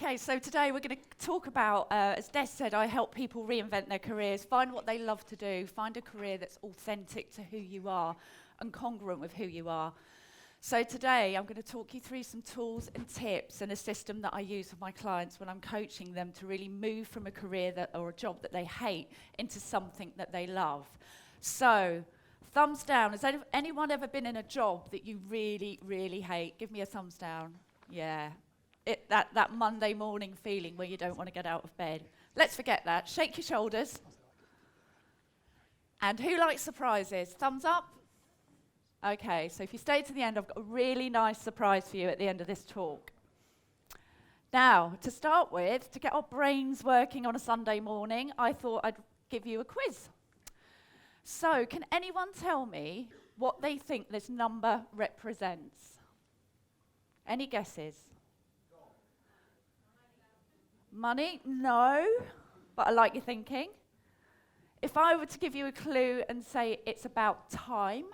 Okay, so today we're going to talk about, as Des said, I help people reinvent their careers, find what they love to do, find a career that's authentic to who you are and congruent with who you are. So today I'm going to talk you through some tools and tips and a system that I use with my clients when I'm coaching them to really move from a career or a job that they hate into something that they love. So, thumbs down. Has anyone ever been in a job that you really, really hate? Give me a thumbs down. Yeah. That Monday morning feeling where you don't want to get out of bed. Let's forget that. Shake your shoulders. And who likes surprises? Thumbs up? Okay, so if you stay to the end, I've got a really nice surprise for you at the end of this talk. Now, to start with, to get our brains working on a Sunday morning, I thought I'd give you a quiz. So, can anyone tell me what they think this number represents? Any guesses? Money? No, but I like your thinking. If I were to give you a clue and say it's about time.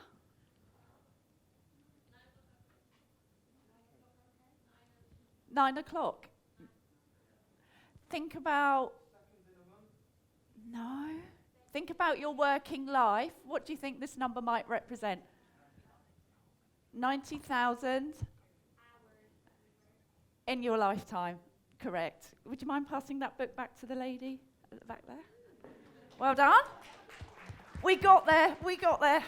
9 o'clock. Think about, no. Think about your working life. What do you think this number might represent? 90,000 in your lifetime. Correct. Would you mind passing that book back to the lady at the back there? Well done. We got there.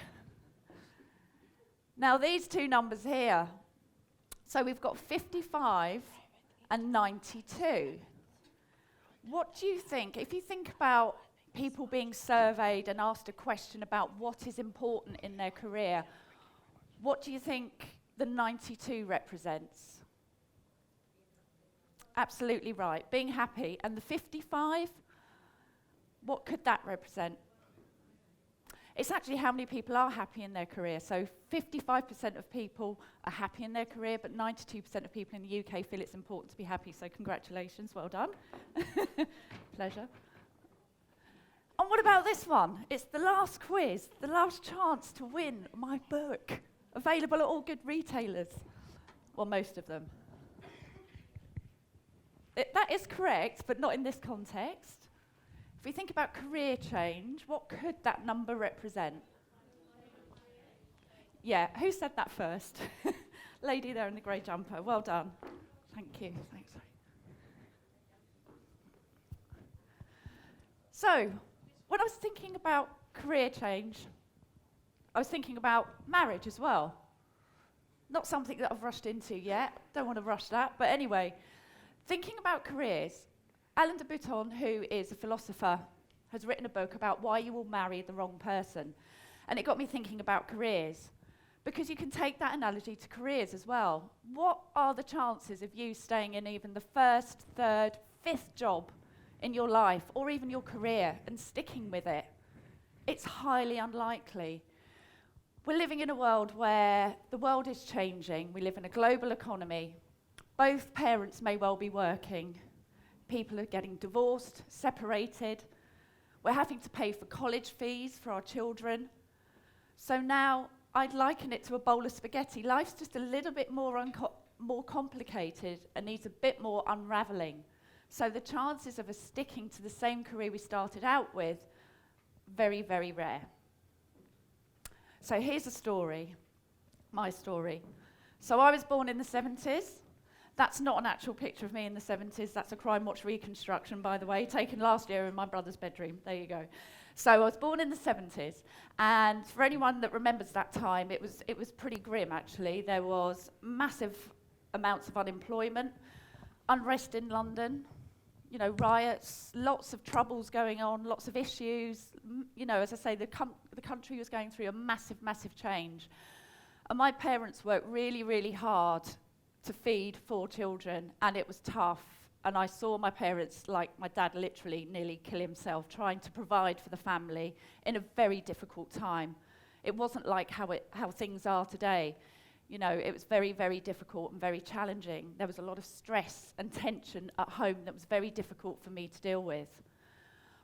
Now these two numbers here. So we've got 55 and 92. What do you think? If you think about people being surveyed and asked a question about what is important in their career, what do you think the 92 represents? Absolutely right, being happy. And the 55, what could that represent? It's actually how many people are happy in their career. So 55% of people are happy in their career, but 92% of people in the UK feel it's important to be happy. So congratulations, well done. Pleasure. And what about this one? It's the last quiz, the last chance to win my book. Available at all good retailers. Well, most of them. That is correct, but not in this context. If we think about career change, what could that number represent? Yeah, who said that first? Lady there in the grey jumper, well done. Thank you. Thanks. So, when I was thinking about career change, I was thinking about marriage as well. Not something that I've rushed into yet, don't want to rush that, but anyway, thinking about careers, Alain de Botton, who is a philosopher, has written a book about why you will marry the wrong person. And it got me thinking about careers, because you can take that analogy to careers as well. What are the chances of you staying in even the first, third, fifth job in your life, or even your career, and sticking with it? It's highly unlikely. We're living in a world where the world is changing. We live in a global economy. Both parents may well be working. People are getting divorced, separated. We're having to pay for college fees for our children. So now I'd liken it to a bowl of spaghetti. Life's just a little bit more complicated and needs a bit more unraveling. So the chances of us sticking to the same career we started out with, very, very rare. So here's a story, my story. So I was born in the 70s. That's not an actual picture of me in the 70s. That's a Crime Watch reconstruction, by the way, taken last year in my brother's bedroom. There you go. So I was born in the 70s, and for anyone that remembers that time, it was pretty grim, actually. There was massive amounts of unemployment, unrest in London, riots, lots of troubles going on, lots of issues. As I say, the country was going through a massive, massive change. And my parents worked really, really hard to feed 4 children, and it was tough. And I saw my parents, like my dad, literally nearly kill himself trying to provide for the family in a very difficult time. It wasn't like how things are today. It was very, very difficult and very challenging. There was a lot of stress and tension at home that was very difficult for me to deal with.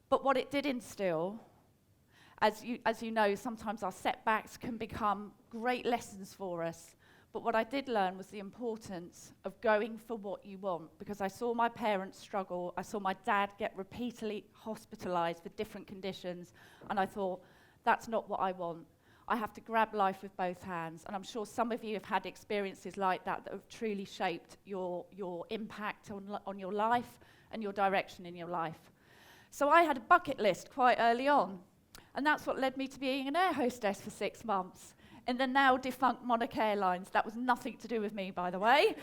But what it did instill, as you know, sometimes our setbacks can become great lessons for us. but what I did learn was the importance of going for what you want, because I saw my parents struggle, I saw my dad get repeatedly hospitalized for different conditions, and I thought, that's not what I want. I have to grab life with both hands, and I'm sure some of you have had experiences like that that have truly shaped your impact on your life and your direction in your life. So I had a bucket list quite early on, and that's what led me to being an air hostess for 6 months in the now defunct Monarch Airlines. That was nothing to do with me, by the way.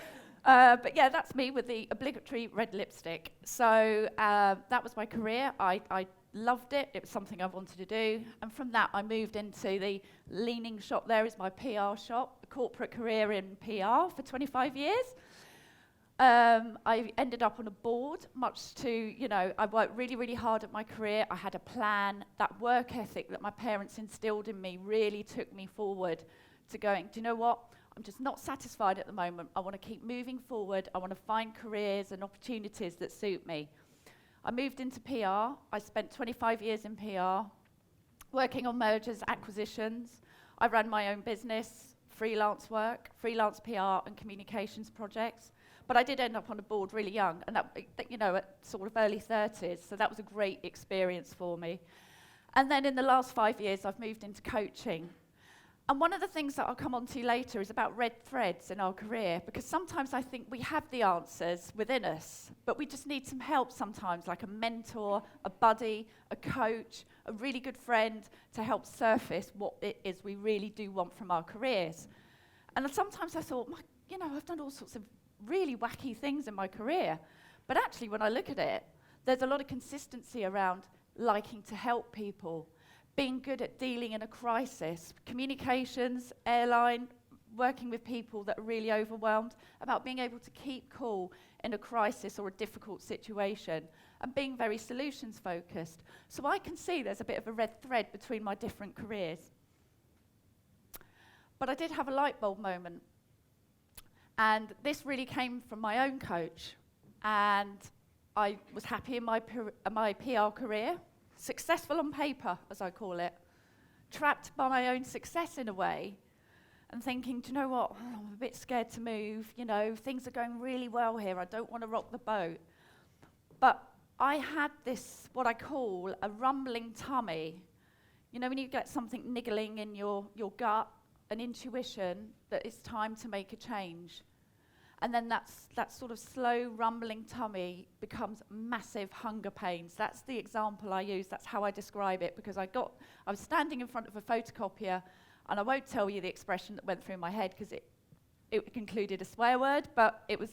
But yeah, that's me with the obligatory red lipstick. So that was my career. I loved it. It was something I wanted to do. And from that, I moved into the leaning shop. There is my PR shop, a corporate career in PR for 25 years. I ended up on a board, much to, I worked really, really hard at my career. I had a plan. That work ethic that my parents instilled in me really took me forward to going, do you know what? I'm just not satisfied at the moment. I want to keep moving forward. I want to find careers and opportunities that suit me. I moved into PR. I spent 25 years in PR, working on mergers, acquisitions. I ran my own business, freelance work, freelance PR and communications projects. But I did end up on a board really young, and that, at sort of early 30s, so that was a great experience for me. And then in the last 5 years, I've moved into coaching. And one of the things that I'll come on to later is about red threads in our career, because sometimes I think we have the answers within us, but we just need some help sometimes, like a mentor, a buddy, a coach, a really good friend to help surface what it is we really do want from our careers. And sometimes I thought, I've done all sorts of really wacky things in my career. But actually, when I look at it, there's a lot of consistency around liking to help people, being good at dealing in a crisis, communications, airline, working with people that are really overwhelmed, about being able to keep cool in a crisis or a difficult situation, and being very solutions focused. So I can see there's a bit of a red thread between my different careers. But I did have a light bulb moment. And this really came from my own coach. And I was happy in my PR career, successful on paper, as I call it, trapped by my own success in a way, and thinking, do you know what, I'm a bit scared to move, things are going really well here, I don't want to rock the boat. But I had this, what I call a rumbling tummy. When you get something niggling in your gut, an intuition that it's time to make a change. And then that sort of slow rumbling tummy becomes massive hunger pains. That's the example I use. That's how I describe it, because I was standing in front of a photocopier, and I won't tell you the expression that went through my head because it included a swear word, but it was,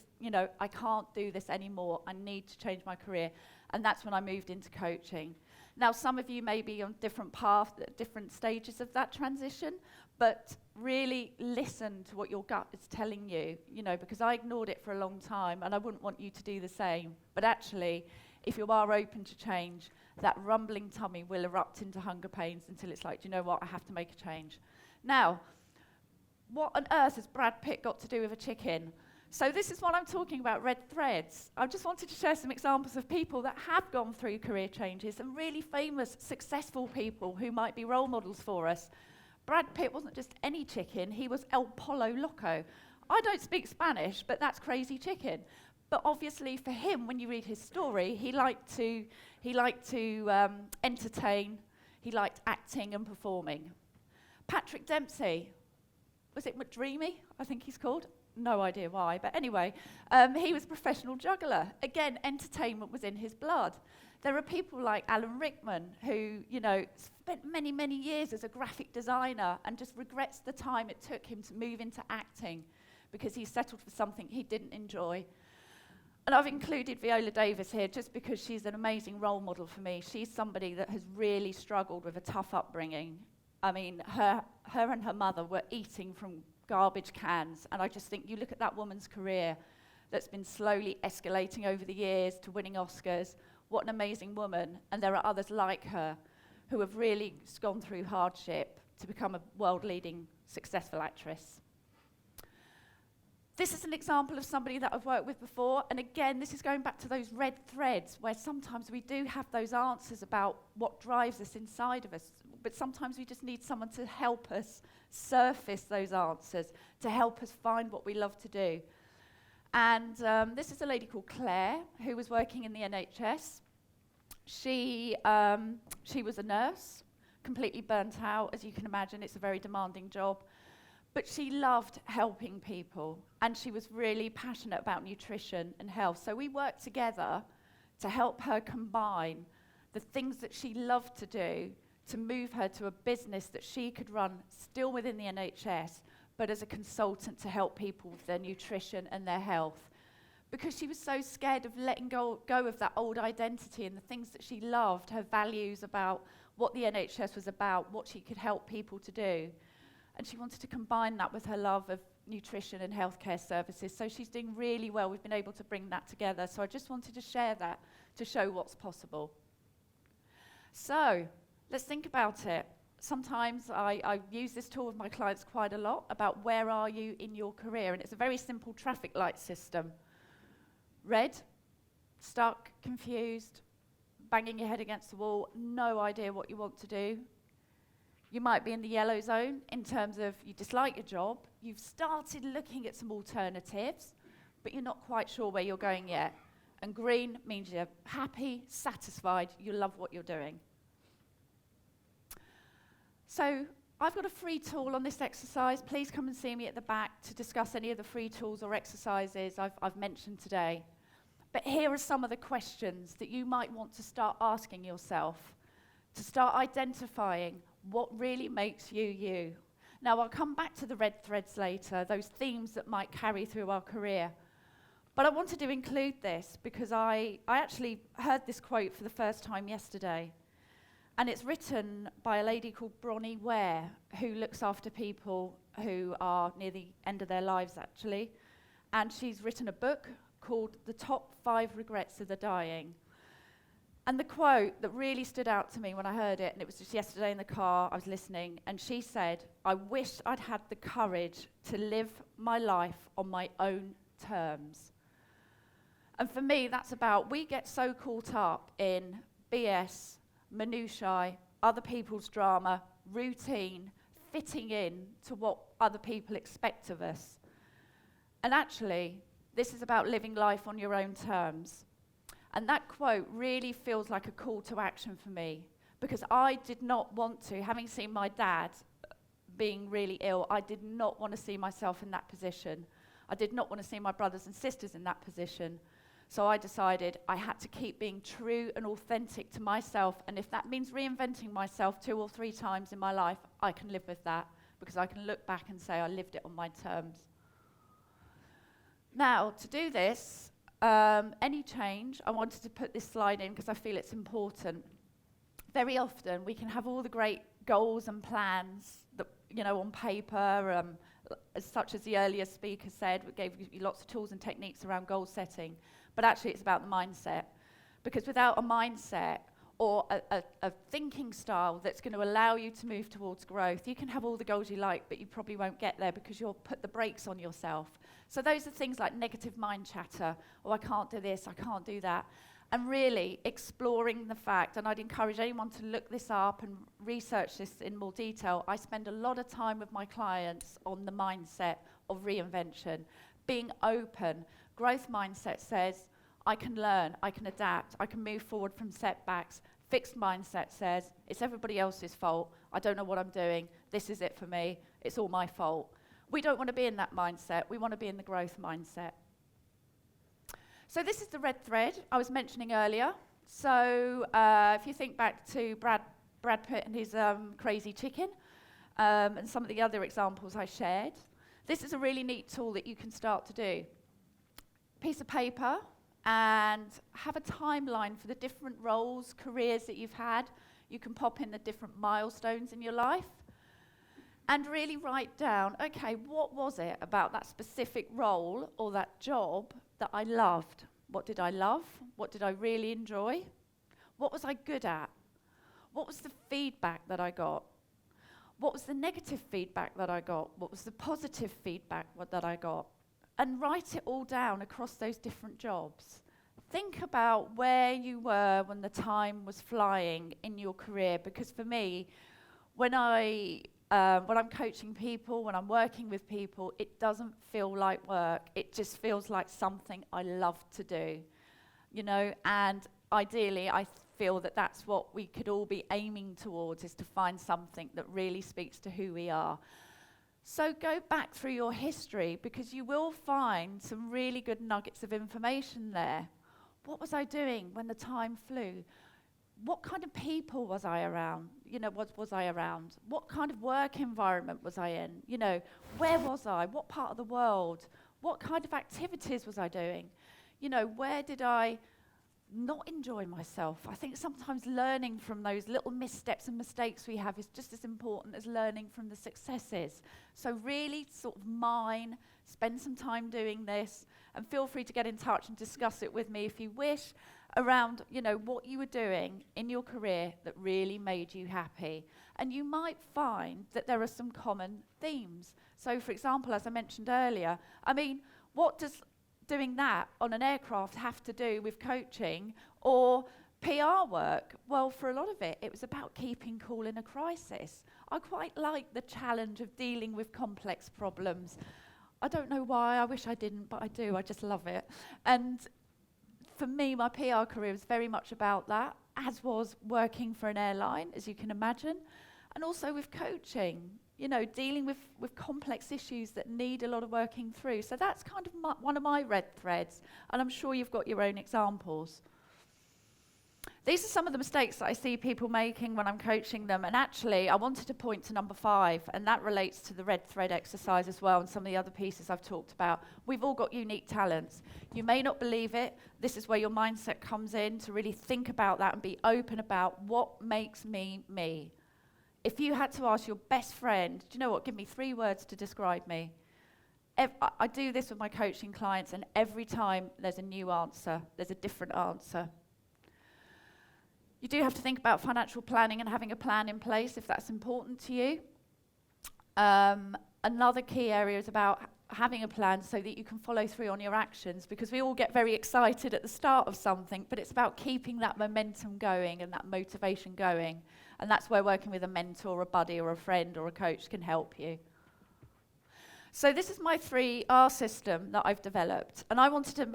I can't do this anymore. I need to change my career. And that's when I moved into coaching. Now, some of you may be on different paths, at different stages of that transition, but really listen to what your gut is telling you, because I ignored it for a long time, and I wouldn't want you to do the same. But actually, if you are open to change, that rumbling tummy will erupt into hunger pains until it's like, do you know what, I have to make a change. Now, what on earth has Brad Pitt got to do with a chicken? So this is what I'm talking about, red threads. I just wanted to share some examples of people that have gone through career changes, and really famous, successful people who might be role models for us. Brad Pitt wasn't just any chicken, he was El Pollo Loco. I don't speak Spanish, but that's crazy chicken. But obviously for him, when you read his story, he liked to entertain, he liked acting and performing. Patrick Dempsey, was it McDreamy, I think he's called? No idea why, but anyway, he was a professional juggler. Again, entertainment was in his blood. There are people like Alan Rickman, who, spent many, many years as a graphic designer and just regrets the time it took him to move into acting because he settled for something he didn't enjoy. And I've included Viola Davis here just because she's an amazing role model for me. She's somebody that has really struggled with a tough upbringing. I mean, her and her mother were eating from garbage cans, and I just think you look at that woman's career that's been slowly escalating over the years to winning Oscars. What an amazing woman. And there are others like her who have really gone through hardship to become a world-leading successful actress. This is an example of somebody that I've worked with before, and again, this is going back to those red threads where sometimes we do have those answers about what drives us inside of us. but sometimes we just need someone to help us surface those answers, to help us find what we love to do. And this is a lady called Claire, who was working in the NHS. She was a nurse, completely burnt out. As you can imagine, it's a very demanding job. But she loved helping people, and she was really passionate about nutrition and health. So we worked together to help her combine the things that she loved to do to move her to a business that she could run still within the NHS, but as a consultant to help people with their nutrition and their health. Because she was so scared of letting go of that old identity and the things that she loved, her values about what the NHS was about, what she could help people to do. And she wanted to combine that with her love of nutrition and healthcare services. So she's doing really well. We've been able to bring that together. So I just wanted to share that to show what's possible. So let's think about it. Sometimes I use this tool with my clients quite a lot about where are you in your career. And it's a very simple traffic light system. Red, stuck, confused, banging your head against the wall, no idea what you want to do. You might be in the yellow zone in terms of you dislike your job, you've started looking at some alternatives, but you're not quite sure where you're going yet. And green means you're happy, satisfied, you love what you're doing. So I've got a free tool on this exercise. Please come and see me at the back to discuss any of the free tools or exercises I've mentioned today. But here are some of the questions that you might want to start asking yourself, to start identifying what really makes you you. Now, I'll come back to the red threads later, those themes that might carry through our career. But I wanted to include this because I actually heard this quote for the first time yesterday. And it's written by a lady called Bronnie Ware, who looks after people who are near the end of their lives, actually. And she's written a book called The Top 5 Regrets of the Dying. And the quote that really stood out to me when I heard it, and it was just yesterday in the car, I was listening, and she said, "I wish I'd had the courage to live my life on my own terms." And for me, that's about, we get so caught up in BS, minutiae, other people's drama, routine, fitting in to what other people expect of us. And actually, this is about living life on your own terms. And that quote really feels like a call to action for me, because I did not want to, having seen my dad being really ill, I did not want to see myself in that position. I did not want to see my brothers and sisters in that position. So I decided I had to keep being true and authentic to myself, and if that means reinventing myself 2 or 3 times in my life, I can live with that, because I can look back and say I lived it on my terms. Now, to do this, any change, I wanted to put this slide in because I feel it's important. Very often, we can have all the great goals and plans that, on paper, such as the earlier speaker said, we gave you lots of tools and techniques around goal setting, but actually it's about the mindset. Because without a mindset or a thinking style that's going to allow you to move towards growth, you can have all the goals you like, but you probably won't get there because you'll put the brakes on yourself. So those are things like negative mind chatter, I can't do this, I can't do that. And really exploring the fact, and I'd encourage anyone to look this up and research this in more detail. I spend a lot of time with my clients on the mindset of reinvention, being open. Growth mindset says, I can learn, I can adapt, I can move forward from setbacks. Fixed mindset says, it's everybody else's fault, I don't know what I'm doing, this is it for me, it's all my fault. We don't want to be in that mindset, we want to be in the growth mindset. So this is the red thread I was mentioning earlier. So if you think back to Brad Pitt and his crazy chicken, and some of the other examples I shared, this is a really neat tool that you can start to do. Piece of paper, and have a timeline for the different roles, careers that you've had. You can pop in the different milestones in your life and really write down, okay, what was it about that specific role or that job that I loved? What did I love? What did I really enjoy? What was I good at? What was the feedback that I got? What was the negative feedback that I got? What was the positive feedback that I got? And write it all down across those different jobs. Think about where you were when the time was flying in your career, because for me, when I'm coaching people, when I'm working with people, it doesn't feel like work. It just feels like something I love to do, you know, and ideally I feel that that's what we could all be aiming towards, is to find something that really speaks to who we are. So go back through your history, because you will find some really good nuggets of information there. What was I doing when the time flew? What kind of people was I around? You know, was I around? What kind of work environment was I in? You know, where was I? What part of the world? What kind of activities was I doing? You know, where did I not enjoy myself? I think sometimes learning from those little missteps and mistakes we have is just as important as learning from the successes. So really sort of spend some time doing this, and feel free to get in touch and discuss it with me if you wish, around, you know, what you were doing in your career that really made you happy. And you might find that there are some common themes. So for example, as I mentioned earlier, I mean, what does doing that on an aircraft have to do with coaching or PR work? Well, for a lot of it, it was about keeping cool in a crisis. I quite like the challenge of dealing with complex problems. I don't know why, I wish I didn't, but I do, I just love it. And for me, my PR career was very much about that, as was working for an airline, as you can imagine, and also with coaching, you know, dealing with complex issues that need a lot of working through. So that's kind of one of my red threads, and I'm sure you've got your own examples. These are some of the mistakes that I see people making when I'm coaching them, and actually I wanted to point to number 5, and that relates to the red thread exercise as well, and some of the other pieces I've talked about. We've all got unique talents. You may not believe it. This is where your mindset comes in, to really think about that and be open about what makes me me. If you had to ask your best friend, do you know what, give me 3 words to describe me. I do this with my coaching clients, and every time there's a new answer, there's a different answer. You do have to think about financial planning and having a plan in place if that's important to you. Another key area is about having a plan so that you can follow through on your actions, because we all get very excited at the start of something, but it's about keeping that momentum going and that motivation going. And that's where working with a mentor, a buddy, or a friend, or a coach can help you. So this is my 3R system that I've developed, and I wanted to.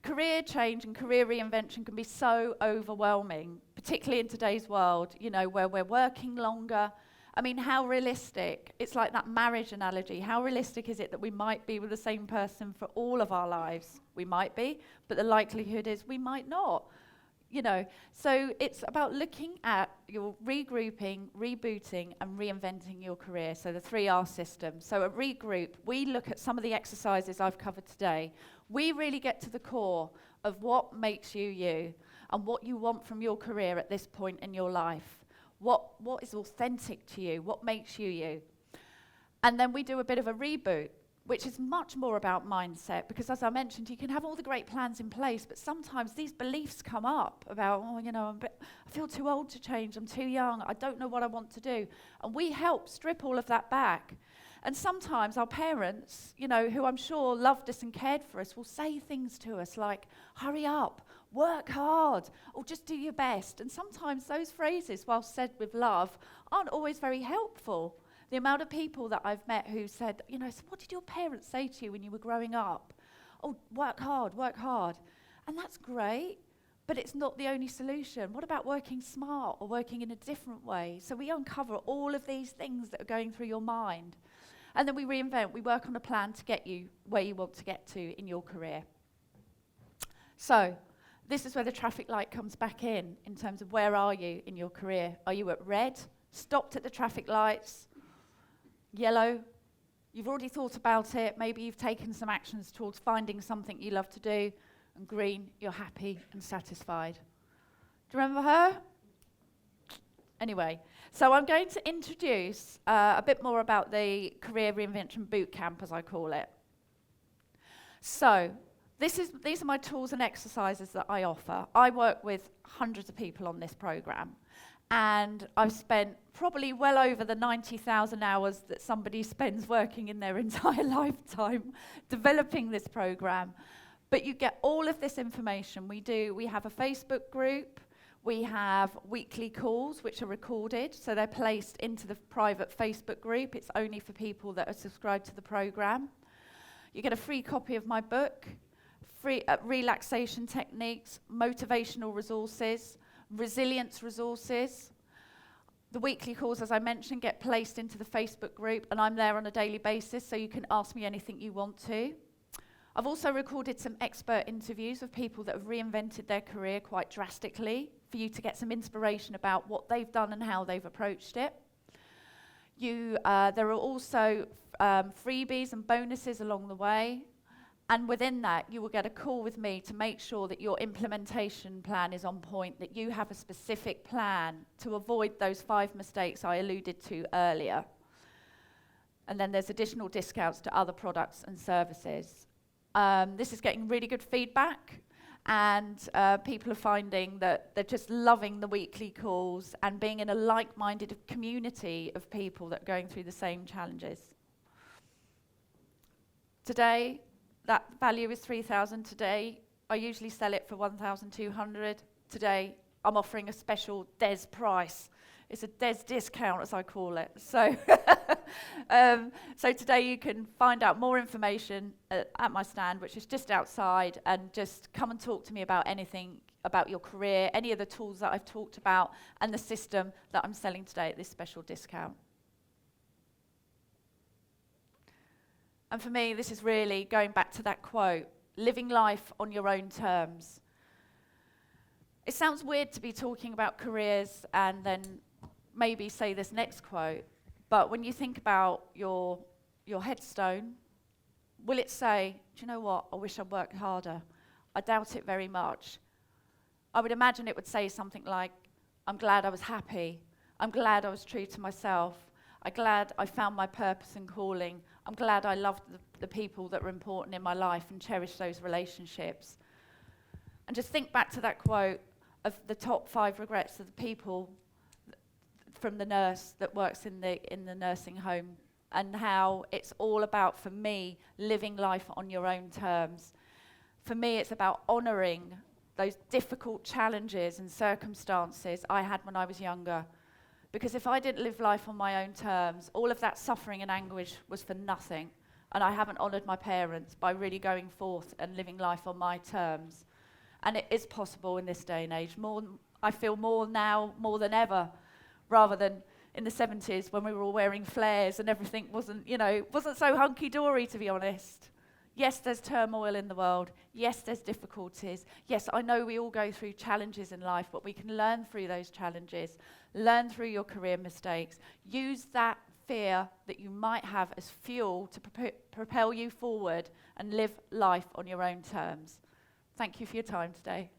Career change and career reinvention can be so overwhelming, particularly in today's world, you know, where we're working longer. I mean, how realistic? It's like that marriage analogy. How realistic is it that we might be with the same person for all of our lives? We might be, but the likelihood is we might not, you know. So it's about looking at your regrouping, rebooting, and reinventing your career. So the 3R system. So a regroup, we look at some of the exercises I've covered today. We really get to the core of what makes you you and what you want from your career at this point in your life. What is authentic to you? What makes you you? And then we do a bit of a reboot, which is much more about mindset, because as I mentioned, you can have all the great plans in place, but sometimes these beliefs come up about, oh, you know, I feel too old to change, I'm too young, I don't know what I want to do. And we help strip all of that back. And sometimes our parents, you know, who I'm sure loved us and cared for us, will say things to us like, hurry up, work hard, or just do your best. And sometimes those phrases, while said with love, aren't always very helpful. The amount of people that I've met who said, you know, so what did your parents say to you when you were growing up? Oh, work hard, work hard. And that's great, but it's not the only solution. What about working smart or working in a different way? So we uncover all of these things that are going through your mind. And then we reinvent, we work on a plan to get you where you want to get to in your career. So this is where the traffic light comes back in terms of where are you in your career? Are you at red, stopped at the traffic lights? Yellow, you've already thought about it, maybe you've taken some actions towards finding something you love to do, and green, you're happy and satisfied. Do you remember her? Anyway, so I'm going to introduce a bit more about the Career Reinvention Bootcamp, as I call it. So these are my tools and exercises that I offer. I work with hundreds of people on this program, and I've spent probably well over the 90,000 hours that somebody spends working in their entire lifetime developing this program. But you get all of this information. We have a Facebook group. We have weekly calls which are recorded, so they're placed into the private Facebook group. It's only for people that are subscribed to the program. You get a free copy of my book, free relaxation techniques, motivational resources, resilience resources. The weekly calls, as I mentioned, get placed into the Facebook group, and I'm there on a daily basis, so you can ask me anything you want to. I've also recorded some expert interviews of people that have reinvented their career quite drastically for you to get some inspiration about what they've done and how they've approached it. There are also freebies and bonuses along the way. And within that, you will get a call with me to make sure that your implementation plan is on point, that you have a specific plan to avoid those 5 mistakes I alluded to earlier. And then there's additional discounts to other products and services. This is getting really good feedback, and people are finding that they're just loving the weekly calls and being in a like-minded community of people that are going through the same challenges. Today, that value is $3,000 today. I usually sell it for $1,200. Today, I'm offering a special DES price. It's a DES discount, as I call it. So, so today you can find out more information at my stand, which is just outside, and just come and talk to me about anything about your career, any of the tools that I've talked about, and the system that I'm selling today at this special discount. And for me, this is really going back to that quote, living life on your own terms. It sounds weird to be talking about careers and then maybe say this next quote, but when you think about your headstone, will it say, do you know what, I wish I'd worked harder? I doubt it very much. I would imagine it would say something like, I'm glad I was happy. I'm glad I was true to myself. I'm glad I found my purpose and calling. I'm glad I loved the people that were important in my life and cherished those relationships. And just think back to that quote of the top 5 regrets of the people from the nurse that works in the nursing home, and how it's all about, for me, living life on your own terms. For me, it's about honouring those difficult challenges and circumstances I had when I was younger. Because if I didn't live life on my own terms, all of that suffering and anguish was for nothing. And I haven't honoured my parents by really going forth and living life on my terms. And it is possible in this day and age. I feel more now, more than ever, rather than in the 70s when we were all wearing flares and everything wasn't so hunky-dory, to be honest. Yes, there's turmoil in the world. Yes, there's difficulties. Yes, I know we all go through challenges in life, but we can learn through those challenges, learn through your career mistakes, use that fear that you might have as fuel to propel you forward and live life on your own terms. Thank you for your time today.